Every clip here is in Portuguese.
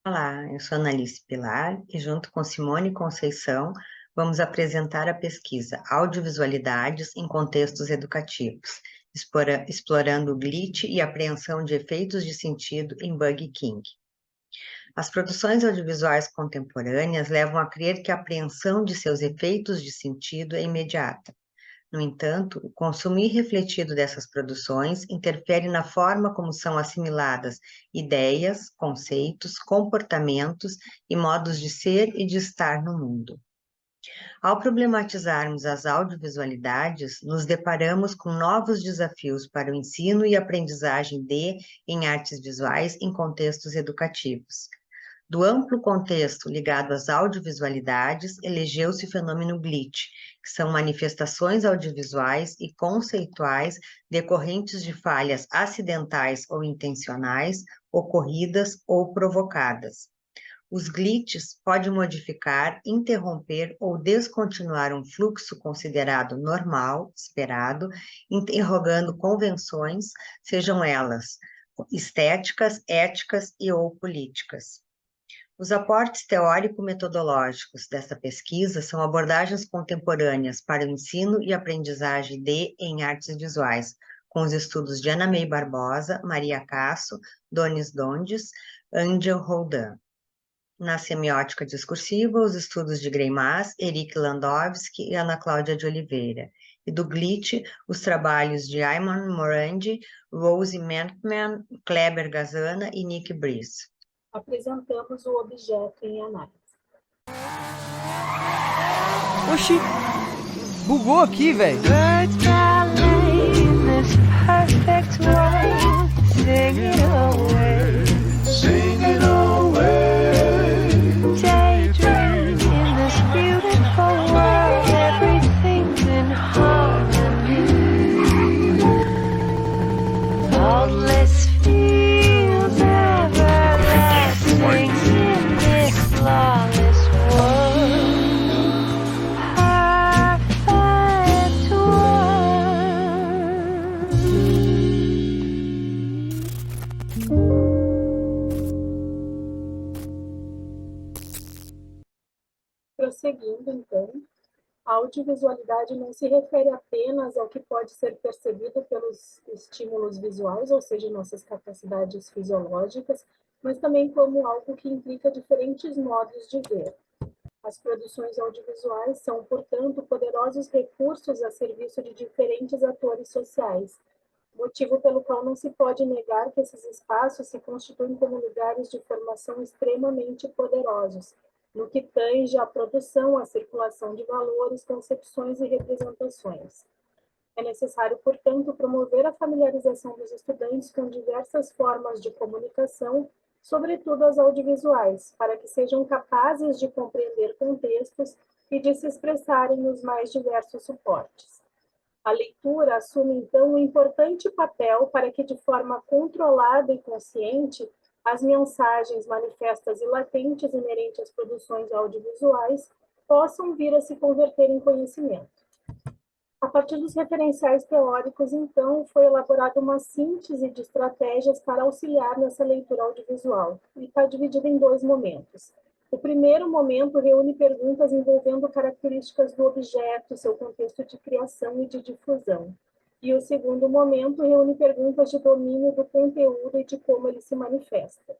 Olá, eu sou Analice Pilar e, junto com Simone Conceição, vamos apresentar a pesquisa Audiovisualidades em Contextos Educativos, explorando o glitch e apreensão de efeitos de sentido em Bug King. As produções audiovisuais contemporâneas levam a crer que a apreensão de seus efeitos de sentido é imediata. No entanto, o consumo irrefletido dessas produções interfere na forma como são assimiladas ideias, conceitos, comportamentos e modos de ser e de estar no mundo. Ao problematizarmos as audiovisualidades, nos deparamos com novos desafios para o ensino e aprendizagem em artes visuais em contextos educativos. Do amplo contexto ligado às audiovisualidades, elegeu-se o fenômeno glitch, que são manifestações audiovisuais e conceituais decorrentes de falhas acidentais ou intencionais, ocorridas ou provocadas. Os glitches podem modificar, interromper ou descontinuar um fluxo considerado normal, esperado, interrogando convenções, sejam elas estéticas, éticas e ou políticas. Os aportes teórico-metodológicos desta pesquisa são abordagens contemporâneas para o ensino e aprendizagem em artes visuais, com os estudos de Ana May Barbosa, Maria Casso, Donis Dondes, Angel Roldan. Na semiótica discursiva, os estudos de Greimas, Eric Landowski e Ana Cláudia de Oliveira. E do glitch, os trabalhos de Ayman Morandi, Rose Mentman, Kleber Gazana e Nick Brice. Apresentamos o objeto em análise. Oxi! Bugou aqui, velho! Prosseguindo, então, a audiovisualidade não se refere apenas ao que pode ser percebido pelos estímulos visuais, ou seja, nossas capacidades fisiológicas, mas também como algo que implica diferentes modos de ver. As produções audiovisuais são, portanto, poderosos recursos a serviço de diferentes atores sociais, motivo pelo qual não se pode negar que esses espaços se constituem como lugares de formação extremamente poderosos, no que tange à produção, à circulação de valores, concepções e representações. É necessário, portanto, promover a familiarização dos estudantes com diversas formas de comunicação, sobretudo as audiovisuais, para que sejam capazes de compreender contextos e de se expressarem nos mais diversos suportes. A leitura assume, então, um importante papel para que, de forma controlada e consciente, as mensagens manifestas e latentes inerentes às produções audiovisuais possam vir a se converter em conhecimento. A partir dos referenciais teóricos, então, foi elaborada uma síntese de estratégias para auxiliar nessa leitura audiovisual, e está dividida em dois momentos. O primeiro momento reúne perguntas envolvendo características do objeto, seu contexto de criação e de difusão. E o segundo momento reúne perguntas de domínio do conteúdo e de como ele se manifesta.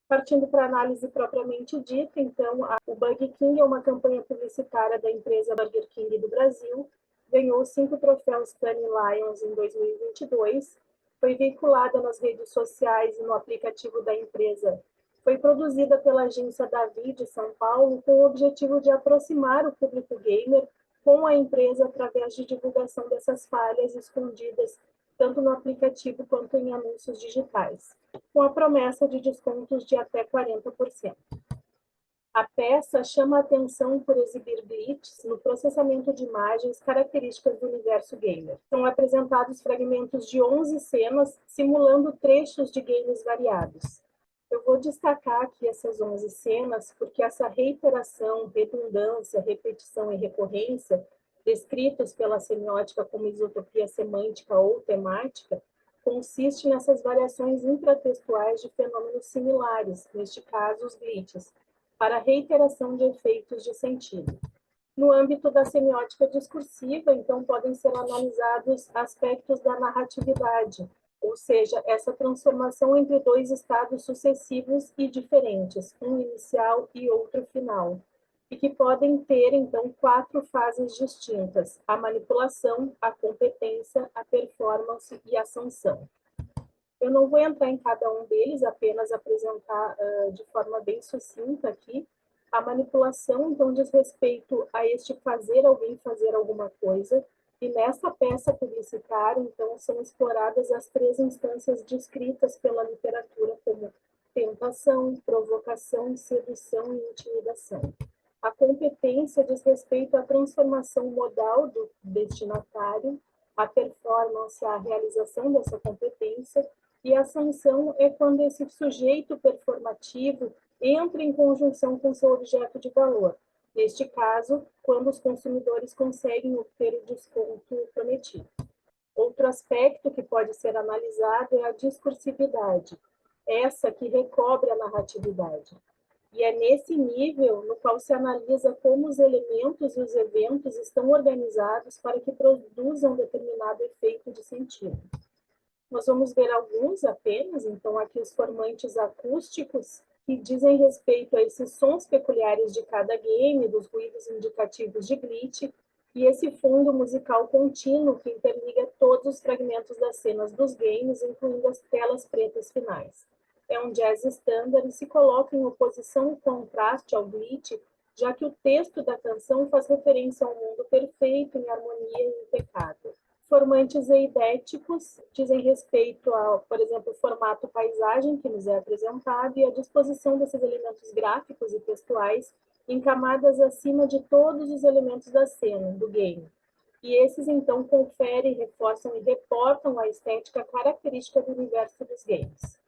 Partindo para a análise propriamente dita, então, o Bug King é uma campanha publicitária da empresa Burger King do Brasil, ganhou 5 troféus Cannes Lions em 2022, foi veiculada nas redes sociais e no aplicativo da empresa. Foi produzida pela agência Davi de São Paulo com o objetivo de aproximar o público gamer com a empresa através de divulgação dessas falhas escondidas tanto no aplicativo quanto em anúncios digitais, com a promessa de descontos de até 40%. A peça chama a atenção por exibir glitches no processamento de imagens características do universo gamer. São apresentados fragmentos de 11 cenas, simulando trechos de games variados. Eu vou destacar aqui essas 11 cenas, porque essa reiteração, redundância, repetição e recorrência, descritas pela semiótica como isotopia semântica ou temática, consiste nessas variações intratextuais de fenômenos similares, neste caso os glitches, para reiteração de efeitos de sentido. No âmbito da semiótica discursiva, então, podem ser analisados aspectos da narratividade, ou seja, essa transformação entre dois estados sucessivos e diferentes, um inicial e outro final, e que podem ter, então, 4 fases distintas: a manipulação, a competência, a performance e a sanção. Eu não vou entrar em cada um deles, apenas apresentar de forma bem sucinta aqui. A manipulação, então, diz respeito a este fazer alguém fazer alguma coisa, e nessa peça publicitária, então, são exploradas as 3 instâncias descritas pela literatura como tentação, provocação, sedução e intimidação. A competência diz respeito à transformação modal do destinatário, a performance, a realização dessa competência, e a sanção é quando esse sujeito performativo entra em conjunção com seu objeto de valor. Neste caso, quando os consumidores conseguem obter o desconto prometido. Outro aspecto que pode ser analisado é a discursividade, essa que recobre a narratividade. E é nesse nível no qual se analisa como os elementos e os eventos estão organizados para que produzam determinado efeito de sentido. Nós vamos ver alguns apenas, então aqui os formantes acústicos, que dizem respeito a esses sons peculiares de cada game, dos ruídos indicativos de glitch, e esse fundo musical contínuo que interliga todos os fragmentos das cenas dos games, incluindo as telas pretas finais. É um jazz standard e se coloca em oposição e contraste ao glitch, já que o texto da canção faz referência a um mundo perfeito, em harmonia e impecável. Formantes eidéticos dizem respeito ao, por exemplo, o formato paisagem que nos é apresentado e a disposição desses elementos gráficos e textuais em camadas acima de todos os elementos da cena, do game. E esses, então, conferem, reforçam e reportam a estética característica do universo dos games.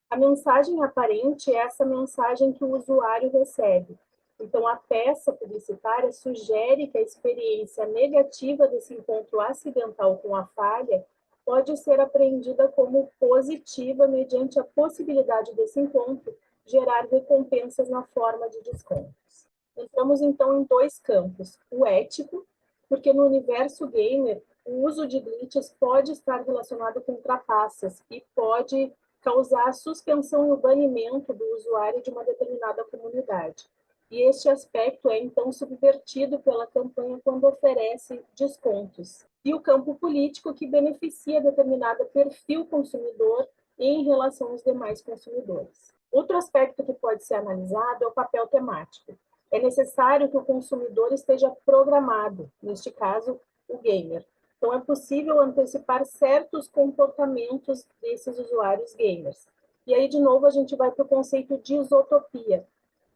A mensagem aparente é essa mensagem que o usuário recebe. Então, a peça publicitária sugere que a experiência negativa desse encontro acidental com a falha pode ser apreendida como positiva mediante a possibilidade desse encontro gerar recompensas na forma de descontos. Entramos, então, em 2 campos. O ético, porque no universo gamer, o uso de glitches pode estar relacionado com trapaças e pode causar a suspensão e o banimento do usuário de uma determinada comunidade. E este aspecto é, então, subvertido pela campanha quando oferece descontos. E o campo político, que beneficia determinado perfil consumidor em relação aos demais consumidores. Outro aspecto que pode ser analisado é o papel temático. É necessário que o consumidor esteja programado, neste caso, o gamer. Então, é possível antecipar certos comportamentos desses usuários gamers. E aí, de novo, a gente vai para o conceito de isotopia,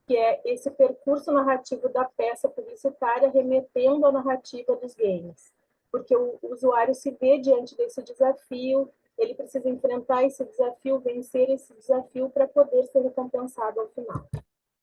que é esse percurso narrativo da peça publicitária remetendo à narrativa dos games. Porque o usuário se vê diante desse desafio, ele precisa enfrentar esse desafio, vencer esse desafio para poder ser recompensado ao final.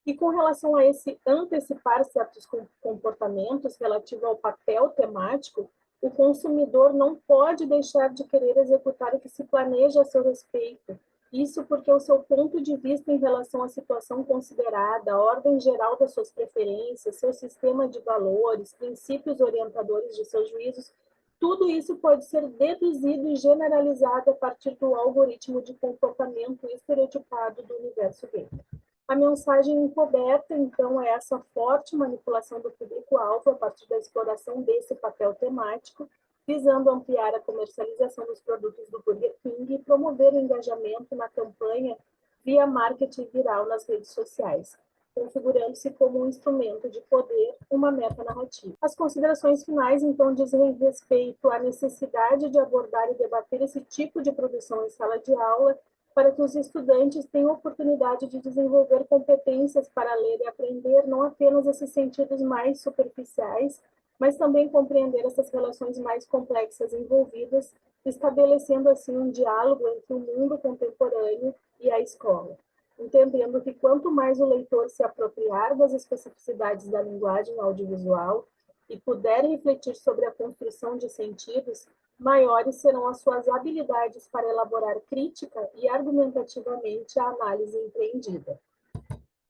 E com relação a esse antecipar certos comportamentos relativo ao papel temático, o consumidor não pode deixar de querer executar o que se planeja a seu respeito. Isso porque o seu ponto de vista em relação à situação considerada, a ordem geral das suas preferências, seu sistema de valores, princípios orientadores de seus juízos, tudo isso pode ser deduzido e generalizado a partir do algoritmo de comportamento estereotipado do universo gamer. A mensagem encoberta, então, é essa forte manipulação do público-alvo a partir da exploração desse papel temático, visando ampliar a comercialização dos produtos do Burger King e promover o engajamento na campanha via marketing viral nas redes sociais, configurando-se como um instrumento de poder, uma meta-narrativa. As considerações finais, então, dizem respeito à necessidade de abordar e debater esse tipo de produção em sala de aula, para que os estudantes tenham oportunidade de desenvolver competências para ler e aprender não apenas esses sentidos mais superficiais, mas também compreender essas relações mais complexas envolvidas, estabelecendo assim um diálogo entre o mundo contemporâneo e a escola, entendendo que quanto mais o leitor se apropriar das especificidades da linguagem audiovisual e puder refletir sobre a construção de sentidos, maiores serão as suas habilidades para elaborar crítica e argumentativamente a análise empreendida.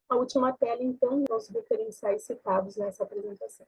A última tela, então, os referenciais citados nessa apresentação.